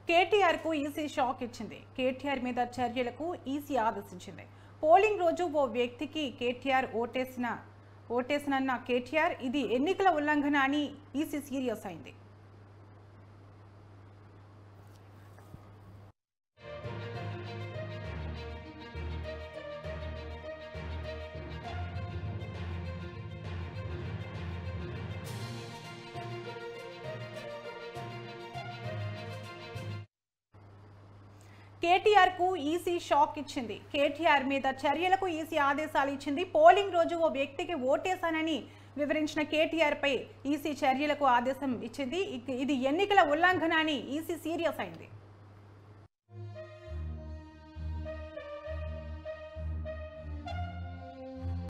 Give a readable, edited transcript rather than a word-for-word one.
కేటీఆర్ కు EC shock ఇచ్చింది. కేటీఆర్ మీద చర్యలకు ఈసీ ఆదేశించింది. పోలింగ్ రోజు ఓ వ్యక్తికి కేటీఆర్ ఓటేసినన్న కేటీఆర్ ఇది ఎన్నికల ఉల్లంఘన అని ఈసీ సీరియస్ అయింది. కేటీఆర్ కు ఈసీ షాక్ ఇచ్చింది. కేటీఆర్ మీద చర్యలకు ఈసీ ఆదేశాలు ఇచ్చింది. పోలింగ్ రోజు ఓ వ్యక్తికి ఓటేశానని వివరించిన కేటీఆర్ పై ఈసీ చర్యలకు ఆదేశం ఇచ్చింది. ఇది ఎన్నికల ఉల్లంఘన అని ఈసీ సీరియస్ అయింది.